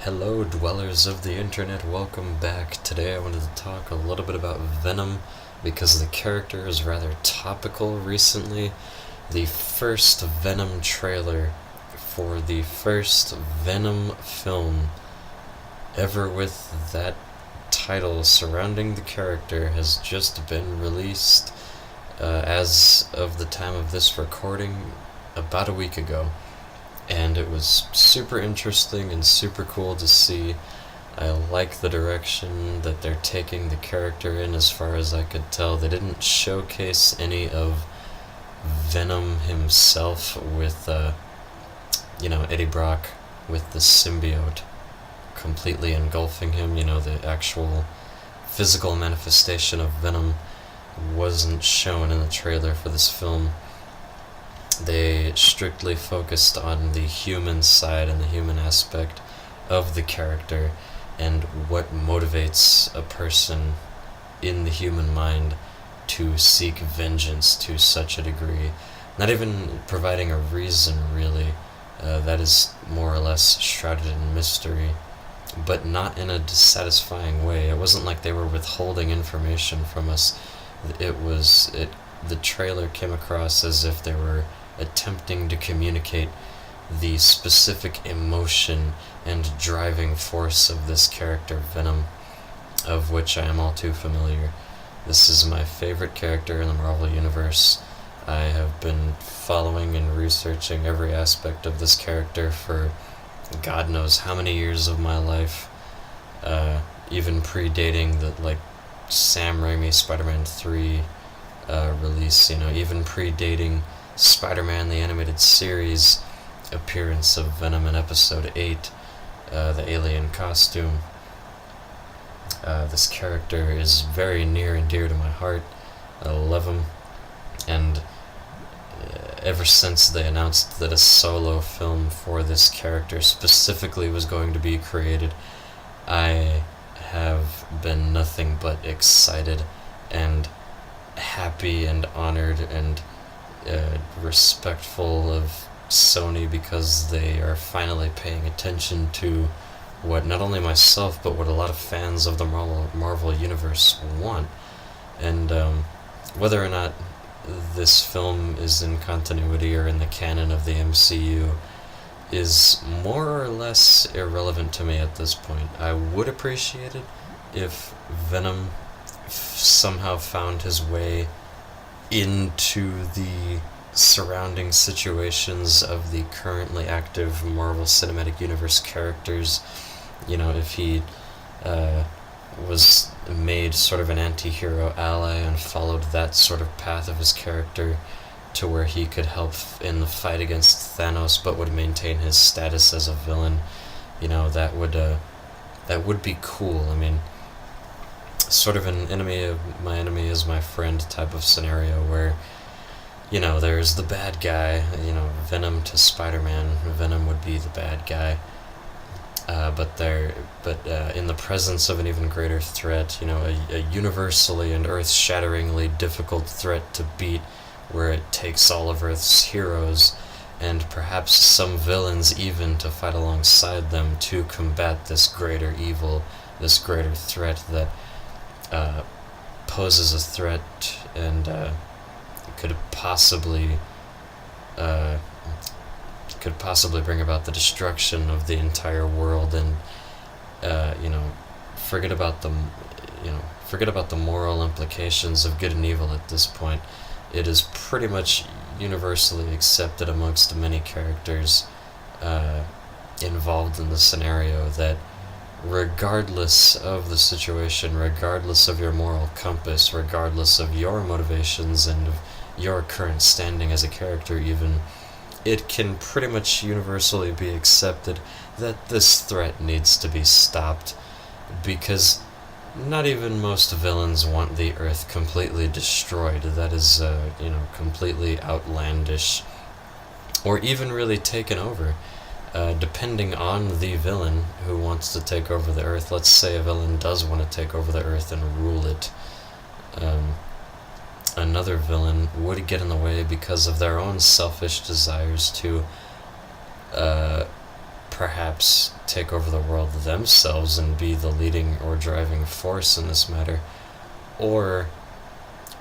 Hello, dwellers of the internet, welcome back. Today I wanted to talk a little bit about Venom because the character is rather topical recently. The first Venom trailer for the first Venom film ever with that title surrounding the character has just been released as of the time of this recording about a week ago. And it was super interesting and super cool to see. I like the direction that they're taking the character in as far as I could tell. They didn't showcase any of Venom himself with, Eddie Brock with the symbiote completely engulfing him. The actual physical manifestation of Venom wasn't shown in the trailer for this film. They strictly focused on the human side and the human aspect of the character and what motivates a person in the human mind to seek vengeance to such a degree. Not even providing a reason, really. That is more or less shrouded in mystery, but not in a dissatisfying way. It wasn't like they were withholding information from us. The trailer came across as if they were attempting to communicate the specific emotion and driving force of this character, Venom, of which I am all too familiar. This is my favorite character in the Marvel Universe. I have been following and researching every aspect of this character for God knows how many years of my life, even predating the, Sam Raimi Spider-Man 3 release, even predating Spider-Man the Animated Series appearance of Venom in Episode 8, the alien costume. This character is very near and dear to my heart. I love him, and ever since they announced that a solo film for this character specifically was going to be created, I have been nothing but excited and happy and honored and respectful of Sony because they are finally paying attention to what not only myself but what a lot of fans of the Marvel Universe want. And whether or not this film is in continuity or in the canon of the MCU is more or less irrelevant to me at this point. I would appreciate it if Venom somehow found his way into the surrounding situations of the currently active Marvel Cinematic Universe characters. If he was made sort of an anti-hero ally and followed that sort of path of his character to where he could help in the fight against Thanos but would maintain his status as a villain, that would be cool. I mean, sort of an my enemy is my friend type of scenario where, there's the bad guy, Venom to Spider-Man. Venom would be the bad guy. But in the presence of an even greater threat, a universally and earth-shatteringly difficult threat to beat, where it takes all of Earth's heroes, and perhaps some villains even to fight alongside them to combat this greater evil, this greater threat that poses a threat and could possibly bring about the destruction of the entire world. And forget about the moral implications of good and evil at this point. It is pretty much universally accepted amongst many characters involved in the scenario that regardless of the situation, regardless of your moral compass, regardless of your motivations and of your current standing as a character even, it can pretty much universally be accepted that this threat needs to be stopped, because not even most villains want the Earth completely destroyed. That is, completely outlandish, or even really taken over. Depending on the villain who wants to take over the Earth. Let's say a villain does want to take over the Earth and rule it. Another villain would get in the way because of their own selfish desires to perhaps take over the world themselves and be the leading or driving force in this matter, or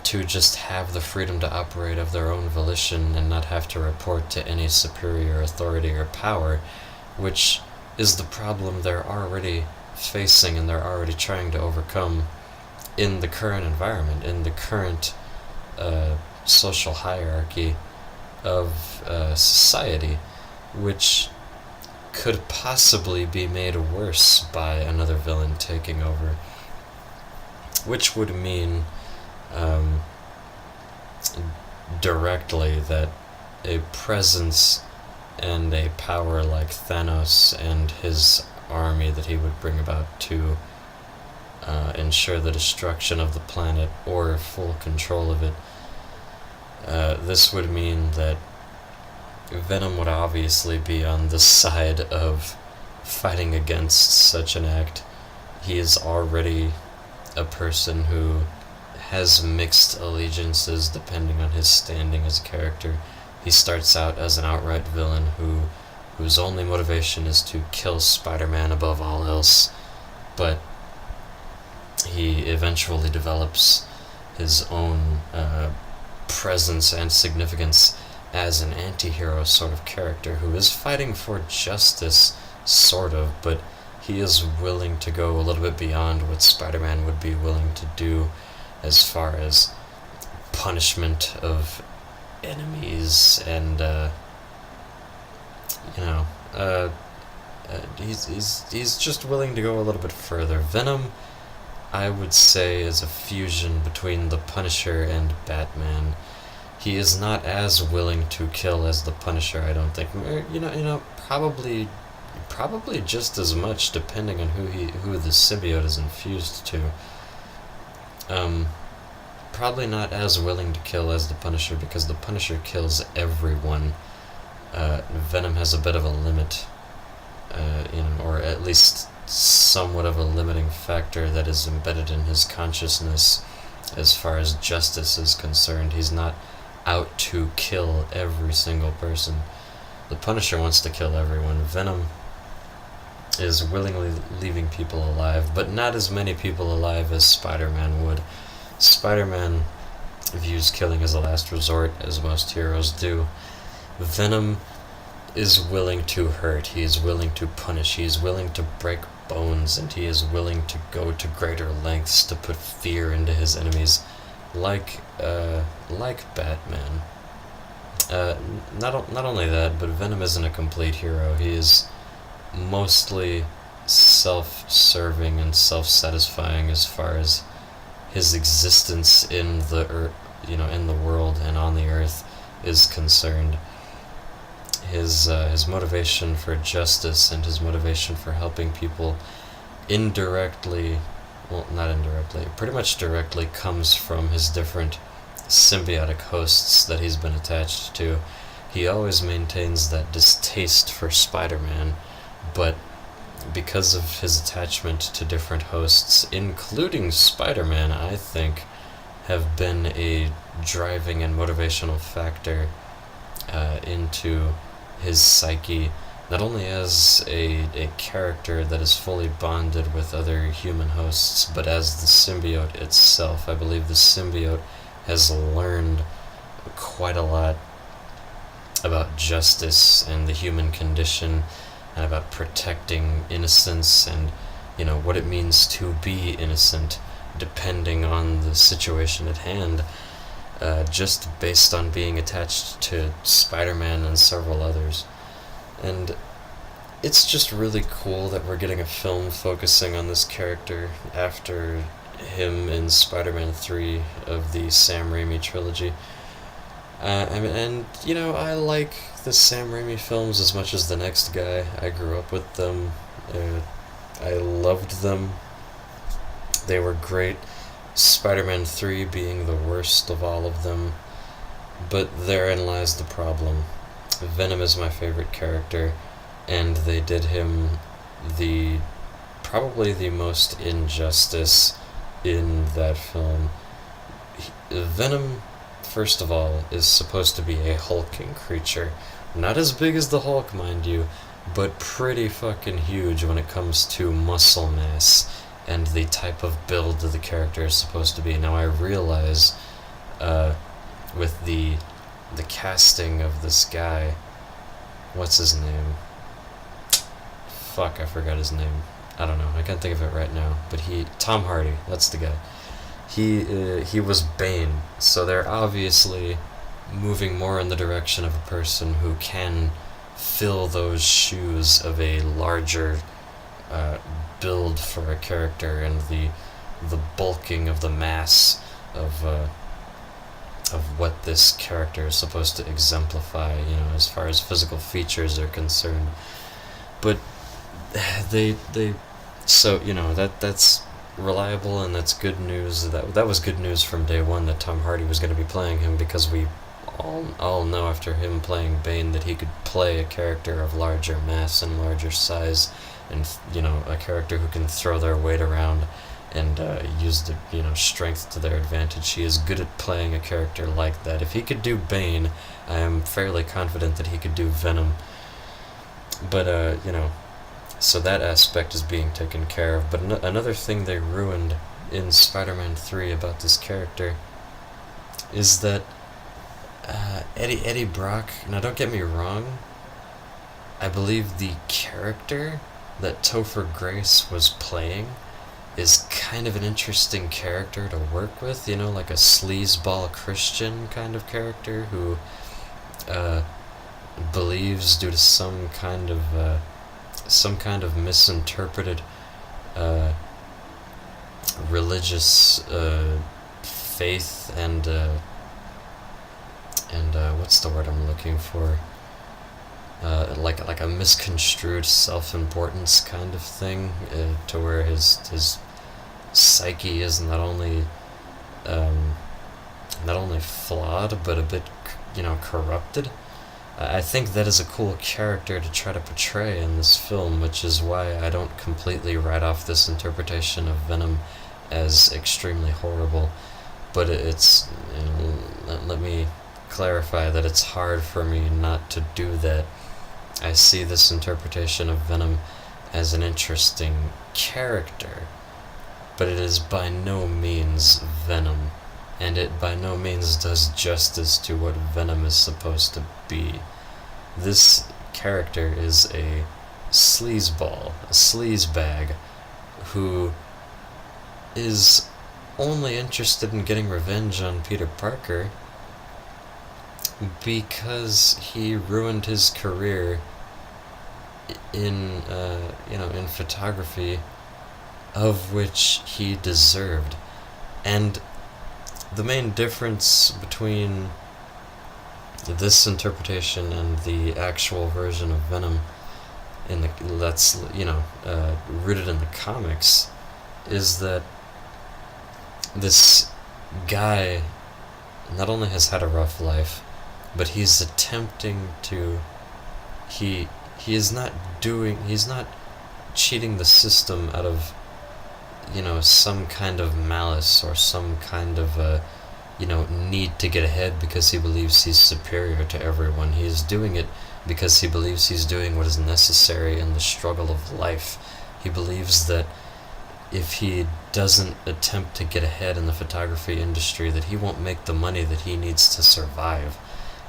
to just have the freedom to operate of their own volition and not have to report to any superior authority or power, which is the problem they're already facing and they're already trying to overcome in the current environment, in the current social hierarchy of society, which could possibly be made worse by another villain taking over, which would mean directly that a presence and a power like Thanos and his army that he would bring about to ensure the destruction of the planet or full control of it, this would mean that Venom would obviously be on the side of fighting against such an act. He is already a person who has mixed allegiances depending on his standing as a character. He starts out as an outright villain whose only motivation is to kill Spider-Man above all else, but he eventually develops his own presence and significance as an anti-hero sort of character who is fighting for justice, sort of, but he is willing to go a little bit beyond what Spider-Man would be willing to do as far as punishment of enemies and he's just willing to go a little bit further. Venom, I would say, is a fusion between the Punisher and Batman. He is not as willing to kill as the Punisher, I don't think. Probably just as much, depending on who the symbiote is infused to. Probably not as willing to kill as the Punisher, because the Punisher kills everyone. Venom has a bit of a limit, or at least somewhat of a limiting factor that is embedded in his consciousness as far as justice is concerned. He's not out to kill every single person. The Punisher wants to kill everyone. Venom is willingly leaving people alive, but not as many people alive as Spider-Man would. Spider-Man views killing as a last resort, as most heroes do. Venom is willing to hurt, he is willing to punish, he is willing to break bones, and he is willing to go to greater lengths to put fear into his enemies, like Batman. Not only that, but Venom isn't a complete hero. He is mostly self-serving and self-satisfying as far as his existence in the in the world and on the Earth is concerned. His motivation for justice and his motivation for helping people indirectly, well, not indirectly, pretty much directly, comes from his different symbiotic hosts that he's been attached to. He always maintains that distaste for Spider-Man, but because of his attachment to different hosts, including Spider-Man, I think, have been a driving and motivational factor into his psyche, not only as a character that is fully bonded with other human hosts, but as the symbiote itself. I believe the symbiote has learned quite a lot about justice and the human condition, and about protecting innocence and, what it means to be innocent, depending on the situation at hand, just based on being attached to Spider-Man and several others. And it's just really cool that we're getting a film focusing on this character after him in Spider-Man 3 of the Sam Raimi trilogy. I like the Sam Raimi films as much as the next guy. I grew up with them. I loved them. They were great. Spider-Man 3 being the worst of all of them. But therein lies the problem. Venom is my favorite character, and they did him probably the most injustice in that film. Venom, first of all, is supposed to be a hulking creature. Not as big as the Hulk, mind you, but pretty fucking huge when it comes to muscle mass and the type of build that the character is supposed to be. Now I realize, with the casting of this guy, what's his name? Fuck, I forgot his name. I don't know. I can't think of it right now. But Tom Hardy. That's the guy. He was Bane. So they're obviously moving more in the direction of a person who can fill those shoes of a larger build for a character, and the bulking of the mass of what this character is supposed to exemplify, as far as physical features are concerned. But they so that's reliable, and that's good news. That was good news from day one, that Tom Hardy was going to be playing him, because we all know after him playing Bane that he could play a character of larger mass and larger size, and a character who can throw their weight around and use the strength to their advantage. He is good at playing a character like that. If he could do Bane, I am fairly confident that he could do Venom. But so that aspect is being taken care of. But another thing they ruined in Spider-Man 3 about this character is that Eddie Brock, now don't get me wrong, I believe the character that Topher Grace was playing is kind of an interesting character to work with, like a sleazeball Christian kind of character who believes, due to some kind of misinterpreted religious faith and what's the word I'm looking for? Like a misconstrued self-importance kind of thing, to where his psyche is not only flawed, but a bit corrupted. I think that is a cool character to try to portray in this film, which is why I don't completely write off this interpretation of Venom as extremely horrible. But it's let me clarify that it's hard for me not to do that. I see this interpretation of Venom as an interesting character, but it is by no means Venom, and it by no means does justice to what Venom is supposed to be. This character is a sleazeball, a sleazebag, who is only interested in getting revenge on Peter Parker because he ruined his career in photography, of which he deserved. And the main difference between this interpretation and the actual version of Venom that's rooted in the comics is that this guy not only has had a rough life, but he's attempting to he's not cheating the system out of some kind of malice or some kind of need to get ahead because he believes he's superior to everyone. He is doing it because he believes he's doing what is necessary in the struggle of life. He believes that if he doesn't attempt to get ahead in the photography industry, that he won't make the money that he needs to survive.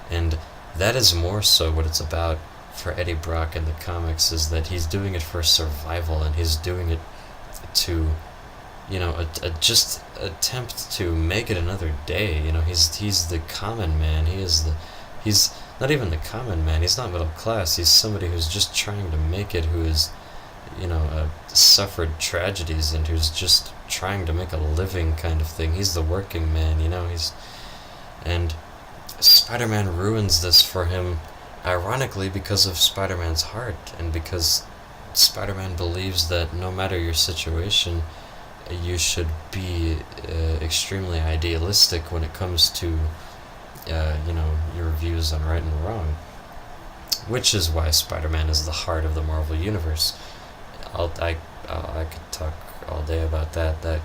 And that is more so what it's about for Eddie Brock in the comics, is that he's doing it for survival, and he's doing it to just attempt to make it another day. He's the common man. He's not even the common man. He's not middle class. He's somebody who's just trying to make it, who is suffered tragedies, and who's just trying to make a living kind of thing. He's the working man. And Spider-Man ruins this for him, ironically, because of Spider-Man's heart, and because Spider-Man believes that no matter your situation, you should be extremely idealistic when it comes to your views on right and wrong, which is why Spider-Man is the heart of the Marvel Universe. I could talk all day about that. That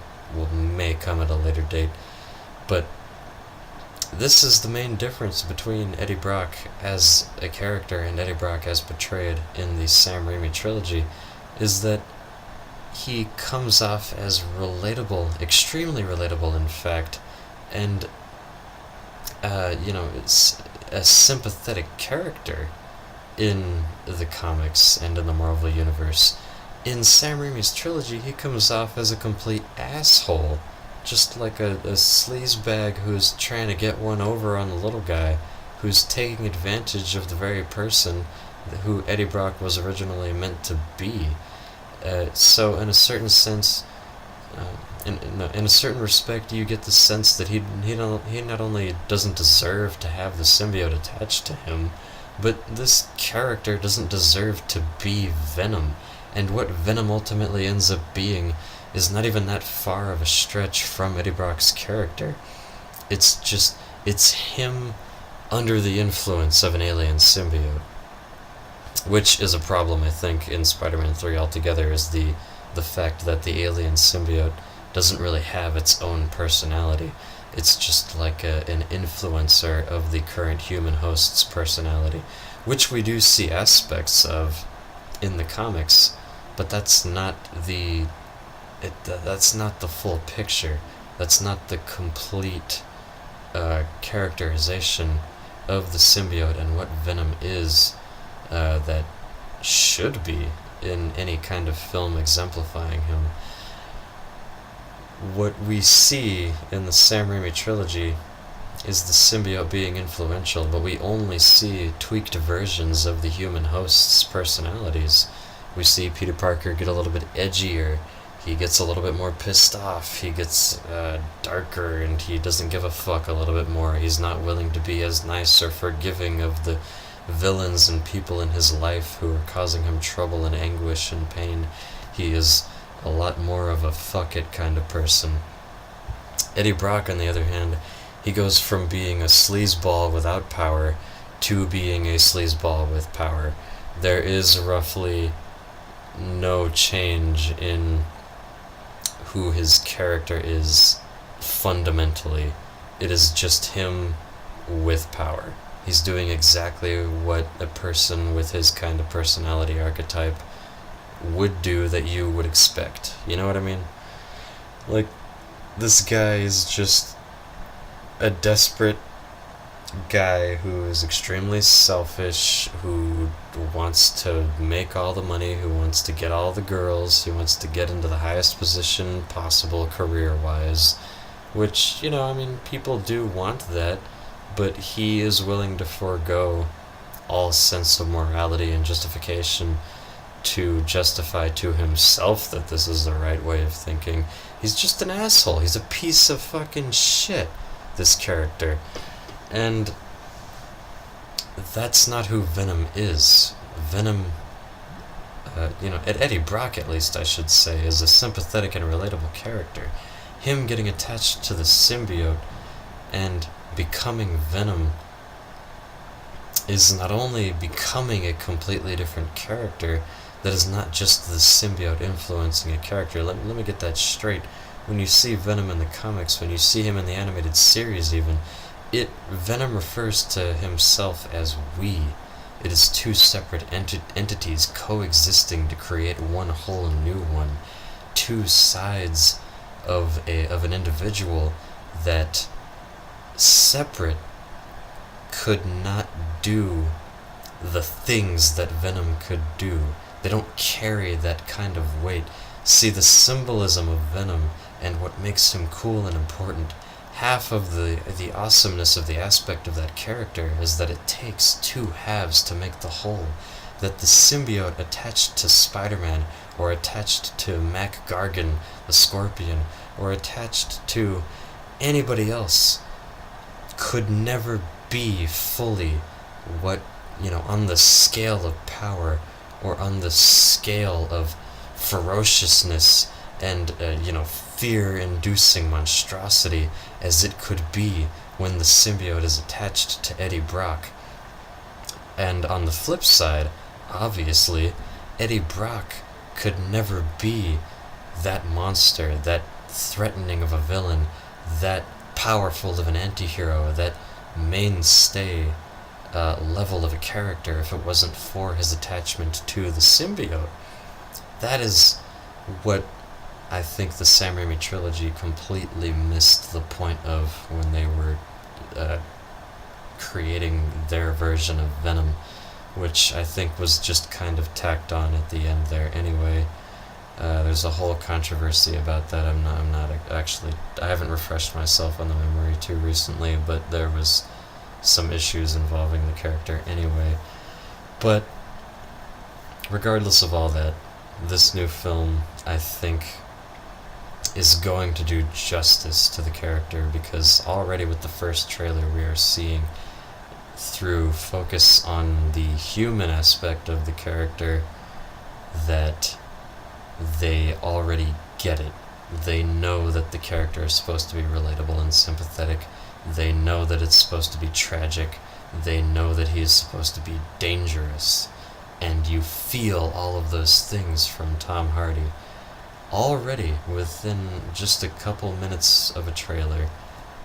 may come at a later date, but this is the main difference between Eddie Brock as a character and Eddie Brock as portrayed in the Sam Raimi trilogy, is that he comes off as relatable, extremely relatable, in fact, and it's a sympathetic character in the comics and in the Marvel Universe. In Sam Raimi's trilogy, he comes off as a complete asshole, just like a sleazebag who's trying to get one over on the little guy, who's taking advantage of the very person who Eddie Brock was originally meant to be. So, in a certain sense, in a certain respect, you get the sense that he not only doesn't deserve to have the symbiote attached to him, but this character doesn't deserve to be Venom. And what Venom ultimately ends up being is not even that far of a stretch from Eddie Brock's character. It's him under the influence of an alien symbiote. Which is a problem, I think, in Spider-Man 3 altogether, is the fact that the alien symbiote doesn't really have its own personality. It's just like an influencer of the current human host's personality, which we do see aspects of in the comics, but that's not the full picture. That's not the complete characterization of the symbiote and what Venom is. That should be in any kind of film exemplifying him. What we see in the Sam Raimi trilogy is the symbiote being influential, but we only see tweaked versions of the human host's personalities. We see Peter Parker get a little bit edgier, he gets a little bit more pissed off, he gets darker, and he doesn't give a fuck a little bit more. He's not willing to be as nice or forgiving of the villains and people in his life who are causing him trouble and anguish and pain. He is a lot more of a fuck it kind of person. Eddie Brock, on the other hand, he goes from being a sleazeball without power to being a sleazeball with power. There is roughly no change in who his character is fundamentally. It is just him with power. He's doing exactly what a person with his kind of personality archetype would do that you would expect. You know what I mean? Like, this guy is just a desperate guy who is extremely selfish, who wants to make all the money, who wants to get all the girls, who wants to get into the highest position possible career-wise, which, people do want that, but he is willing to forego all sense of morality and justification to justify to himself that this is the right way of thinking. He's just an asshole. He's a piece of fucking shit, this character. And that's not who Venom is. Venom, Eddie Brock, at least I should say, is a sympathetic and relatable character. Him getting attached to the symbiote and becoming Venom is not only becoming a completely different character that is not just the symbiote influencing a character. Let me get that straight. When you see Venom in the comics, when you see him in the animated series even, Venom refers to himself as we. It is two separate entities coexisting to create one whole new one. Two sides of an individual that separate could not do the things that Venom could do. They don't carry that kind of weight. See, the symbolism of Venom and what makes him cool and important, half of the awesomeness of the aspect of that character is that it takes two halves to make the whole. That the symbiote attached to Spider-Man, or attached to Mac Gargan, the Scorpion, or attached to anybody else, could never be fully what, on the scale of power, or on the scale of ferociousness and, fear-inducing monstrosity as it could be when the symbiote is attached to Eddie Brock. And on the flip side, obviously, Eddie Brock could never be that monster, that threatening of a villain, that powerful of an anti-hero, that mainstay level of a character, if it wasn't for his attachment to the symbiote. That is what I think the Sam Raimi trilogy completely missed the point of when they were creating their version of Venom, which I think was just kind of tacked on at the end there anyway. There's a whole controversy about that. I'm not actually, I haven't refreshed myself on the memory too recently, but there was some issues involving the character anyway. But regardless of all that, this new film, I think, is going to do justice to the character, because already with the first trailer we are seeing, through focus on the human aspect of the character, that they already get it. They know that the character is supposed to be relatable and sympathetic. They know that it's supposed to be tragic. They know that he is supposed to be dangerous. And you feel all of those things from Tom Hardy already within just a couple minutes of a trailer.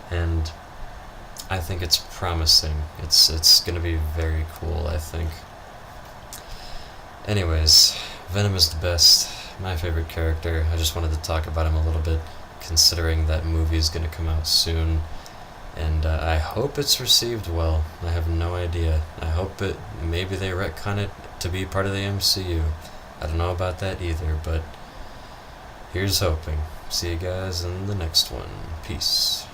And I think it's promising. It's going to be very cool, I think. Anyways, Venom is the best. My favorite character. I just wanted to talk about him a little bit, considering that movie is going to come out soon. And I hope it's received well. I have no idea. I hope maybe they retcon it to be part of the MCU. I don't know about that either, but here's hoping. See you guys in the next one. Peace.